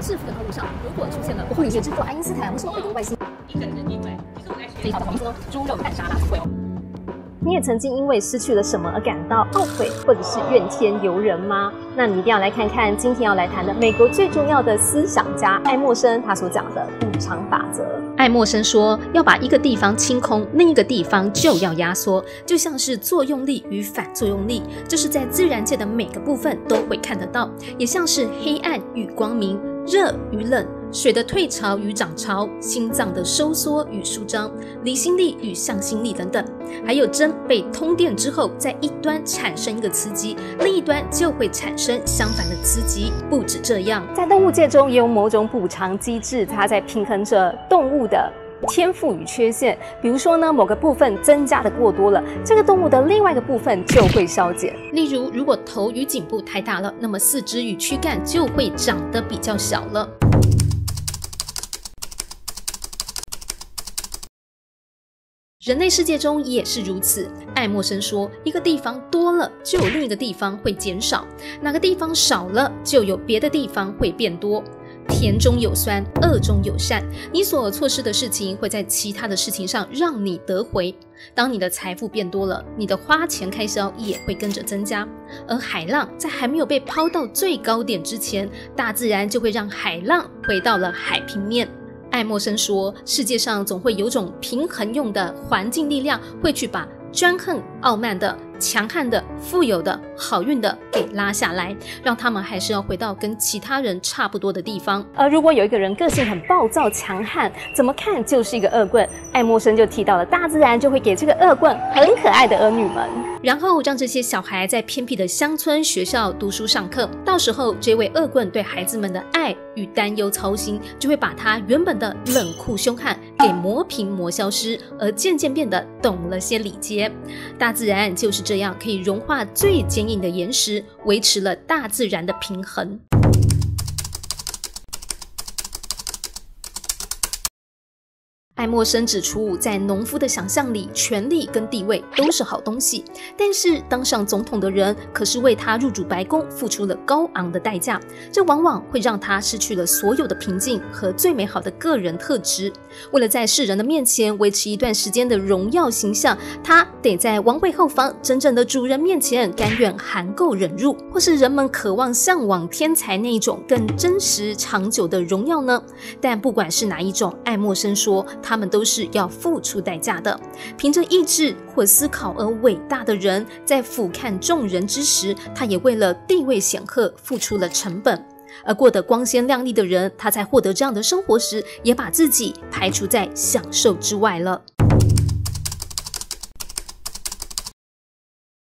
致富的道路上，如果出现了不会学制作爱因斯坦为什么会读外星？非常的黄色哦，猪肉蛋沙拉会哦。你也曾经因为失去了什么而感到后悔，或者是怨天尤人吗？那你一定要来看看今天要来谈的美国最重要的思想家爱默生他所讲的补偿法则。爱默生说，要把一个地方清空，另一个地方就要压缩，就像是作用力与反作用力，这是在自然界的每个部分都会看得到，也像是黑暗与光明，热与冷，水的退潮与涨潮，心脏的收缩与舒张，离心力与向心力等等。还有针被通电之后，在一端产生一个磁极，另一端就会产生相反的磁极。不止这样，在动物界中也有某种补偿机制，它在平衡着动物的天赋与缺陷。比如说呢，某个部分增加的过多了，这个动物的另外一个部分就会消减。例如，如果头与颈部太大了，那么四肢与躯干就会长得比较小了。人类世界中也是如此。爱默生说，一个地方多了，就有另一个地方会减少；哪个地方少了，就有别的地方会变多。甜中有酸，恶中有善，你所错失的事情会在其他的事情上让你得回。当你的财富变多了，你的花钱开销也会跟着增加。而海浪在还没有被抛到最高点之前，大自然就会让海浪回到了海平面。爱默生说，世界上总会有种平衡用的环境力量，会去把专横、傲慢的、强悍的、富有的、好运的给拉下来，让他们还是要回到跟其他人差不多的地方。而如果有一个人个性很暴躁强悍，怎么看就是一个恶棍，爱默生就提到了大自然就会给这个恶棍很可爱的儿女们，然后让这些小孩在偏僻的乡村学校读书上课。到时候这位恶棍对孩子们的爱与担忧操心，就会把他原本的冷酷凶悍给磨平磨消失，而渐渐变得懂了些礼节。大自然就是这样，可以融化最坚硬的岩石，维持了大自然的平衡。爱默生指出，在农夫的想象里，权力跟地位都是好东西，但是当上总统的人可是为他入主白宫付出了高昂的代价，这往往会让他失去了所有的平静和最美好的个人特质。为了在世人的面前维持一段时间的荣耀形象，他得在王位后方真正的主人面前甘愿含垢忍辱，或是人们渴望向往天才那一种更真实长久的荣耀呢？但不管是哪一种，爱默生说他们都是要付出代价的。凭着意志或思考而伟大的人，在俯瞰众人之时，他也为了地位显赫付出了成本。而过得光鲜亮丽的人，他在获得这样的生活时，也把自己排除在享受之外了。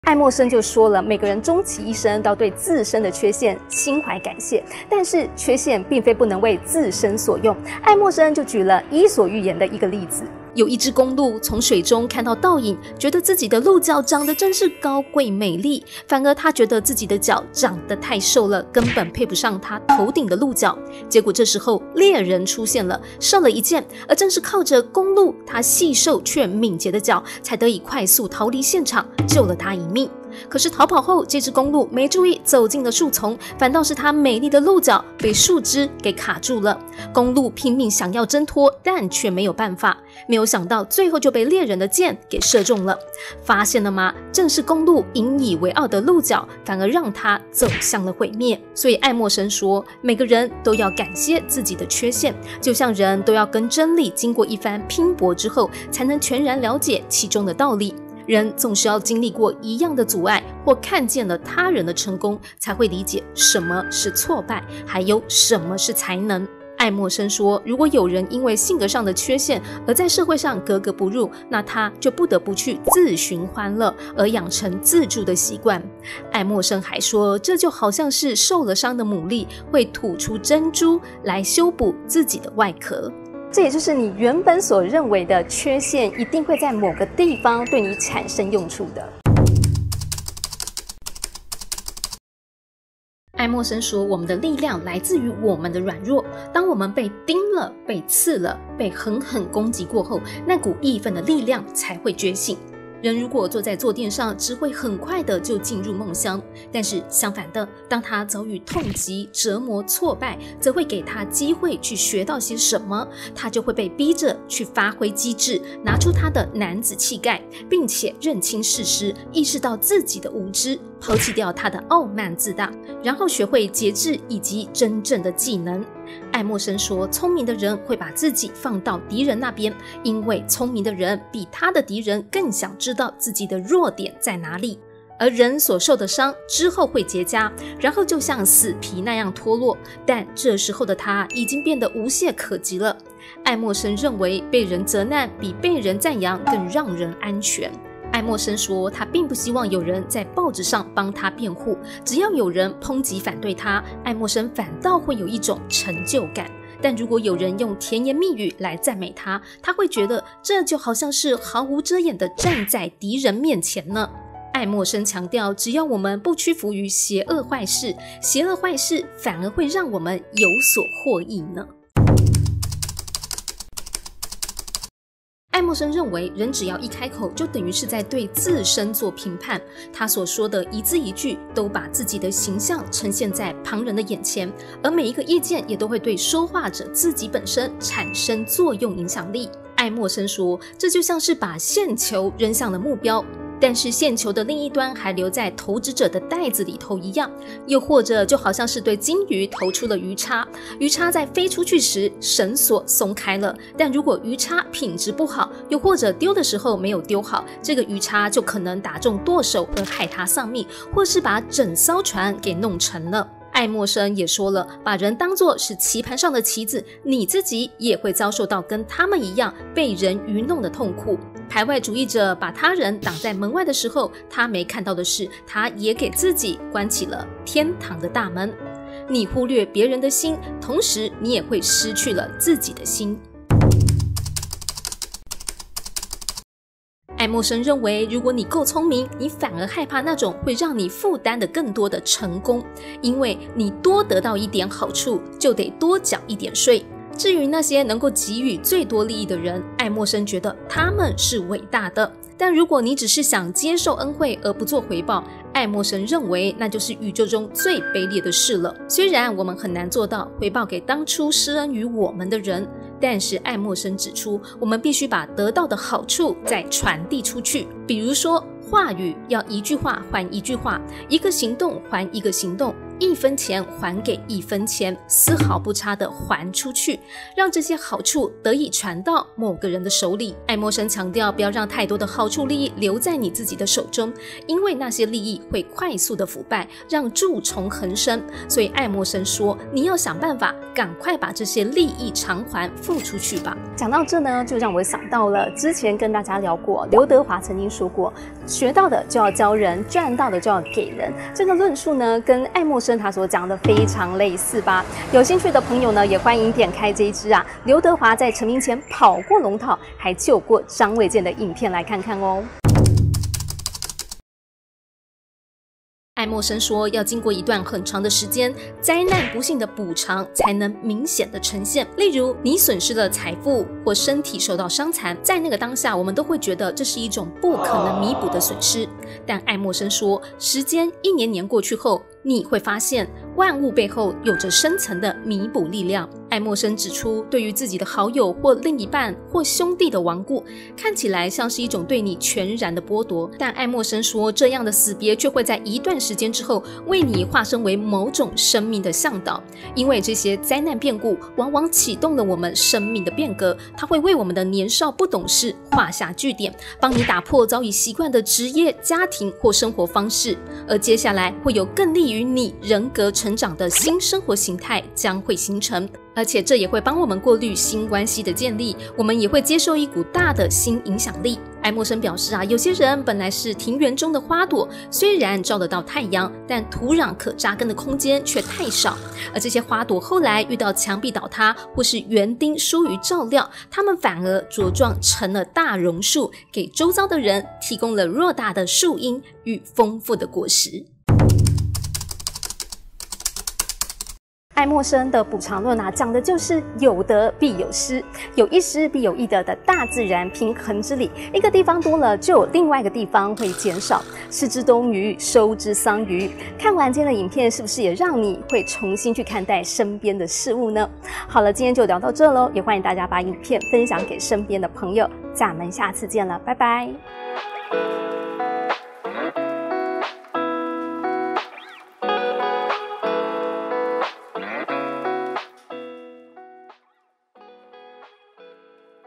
爱默生就说了，每个人终其一生都要对自身的缺陷心怀感谢，但是缺陷并非不能为自身所用。爱默生就举了伊索寓言的一个例子，有一只公鹿从水中看到倒影，觉得自己的鹿角长得真是高贵美丽，反而他觉得自己的脚长得太瘦了，根本配不上他头顶的鹿角。结果这时候猎人出现了，射了一箭，而正是靠着公鹿他细瘦却敏捷的脚，才得以快速逃离现场，救了他一命。可是逃跑后，这只公鹿没注意走进了树丛，反倒是它美丽的鹿角被树枝给卡住了。公鹿拼命想要挣脱，但却没有办法。没有想到最后就被猎人的箭给射中了。发现了吗？正是公鹿引以为傲的鹿角，反而让它走向了毁灭。所以爱默生说，每个人都要感谢自己的缺陷，就像人都要跟真理经过一番拼搏之后，才能全然了解其中的道理。人总是要经历过一样的阻碍，或看见了他人的成功，才会理解什么是挫败，还有什么是才能。爱默生说，如果有人因为性格上的缺陷而在社会上格格不入，那他就不得不去自寻欢乐，而养成自助的习惯。爱默生还说，这就好像是受了伤的牡蛎会吐出珍珠来修补自己的外壳。这也就是你原本所认为的缺陷，一定会在某个地方对你产生用处的。爱默生说，我们的力量来自于我们的软弱。当我们被叮了、被刺了、被狠狠攻击过后，那股义愤的力量才会觉醒。人如果坐在坐垫上，只会很快的就进入梦乡。但是相反的，当他遭遇痛击、折磨、挫败，则会给他机会去学到些什么，他就会被逼着去发挥机智，拿出他的男子气概，并且认清事实，意识到自己的无知，抛弃掉他的傲慢自大，然后学会节制以及真正的技能。爱默生说，聪明的人会把自己放到敌人那边，因为聪明的人比他的敌人更想知道自己的弱点在哪里。而人所受的伤之后会结痂，然后就像死皮那样脱落，但这时候的他已经变得无懈可击了。爱默生认为，被人责难比被人赞扬更让人安全。爱默生说，他并不希望有人在报纸上帮他辩护，只要有人抨击反对他，爱默生反倒会有一种成就感。但如果有人用甜言蜜语来赞美他，他会觉得这就好像是毫无遮掩地站在敌人面前呢。爱默生强调，只要我们不屈服于邪恶坏事，邪恶坏事反而会让我们有所获益呢。爱默生认为，人只要一开口，就等于是在对自身做评判。他所说的一字一句，都把自己的形象呈现在旁人的眼前，而每一个意见也都会对说话者自己本身产生作用影响力。爱默生说，这就像是把线球扔向了目标，但是线球的另一端还留在投掷者的袋子里头一样，又或者就好像是对金鱼投出了鱼叉，鱼叉在飞出去时绳索松开了，但如果鱼叉品质不好，又或者丢的时候没有丢好，这个鱼叉就可能打中舵手而害他丧命，或是把整艘船给弄沉了。爱默生也说了，把人当作是棋盘上的棋子，你自己也会遭受到跟他们一样被人愚弄的痛苦。排外主义者把他人挡在门外的时候，他没看到的是，他也给自己关起了天堂的大门。你忽略别人的心，同时你也会失去了自己的心。爱默生认为，如果你够聪明，你反而害怕那种会让你负担的更多的成功，因为你多得到一点好处，就得多缴一点税。至于那些能够给予最多利益的人，爱默生觉得他们是伟大的。但如果你只是想接受恩惠而不做回报，爱默生认为那就是宇宙中最卑劣的事了。虽然我们很难做到回报给当初施恩于我们的人，但是爱默生指出，我们必须把得到的好处再传递出去。比如说，话语要一句话还一句话，一个行动还一个行动，1分钱还给1分钱，丝毫不差的还出去，让这些好处得以传到某个人的手里。爱默生强调，不要让太多的好处利益留在你自己的手中，因为那些利益会快速的腐败，让蛀虫横生。所以爱默生说，你要想办法赶快把这些利益偿还付出去吧。讲到这呢，就让我想到了之前跟大家聊过，刘德华曾经说过，学到的就要教人，赚到的就要给人。这个论述呢，跟爱默生他所讲的非常类似吧。有兴趣的朋友呢，也欢迎点开这一支刘德华在成名前跑过龙套还救过张卫健的影片来看看哦。爱默生说，要经过一段很长的时间，灾难不幸的补偿才能明显的呈现。例如，你损失了财富或身体受到伤残，在那个当下，我们都会觉得这是一种不可能弥补的损失。但爱默生说，时间一年年过去后，你会发现万物背后有着深层的弥补力量。爱默生指出，对于自己的好友或另一半或兄弟的亡故，看起来像是一种对你全然的剥夺，但爱默生说，这样的死别却会在一段时间之后为你化身为某种生命的向导，因为这些灾难变故往往启动了我们生命的变革，它会为我们的年少不懂事画下句点，帮你打破早已习惯的职业、家庭或生活方式，而接下来会有更利于你人格成长的新生活形态将会形成，而且这也会帮我们过滤新关系的建立，我们也会接受一股大的新影响力。爱默生表示有些人本来是庭园中的花朵，虽然照得到太阳，但土壤可扎根的空间却太少，而这些花朵后来遇到墙壁倒塌或是园丁疏于照料，它们反而茁壮成了大榕树，给周遭的人提供了偌大的树荫与丰富的果实。爱默生的补偿论讲的就是有得必有失，有一失必有一得的大自然平衡之理。一个地方多了，就有另外一个地方会减少。失之东隅，收之桑榆。看完今天的影片，是不是也让你会重新去看待身边的事物呢？好了，今天就聊到这喽，也欢迎大家把影片分享给身边的朋友。咱们下次见了，拜拜。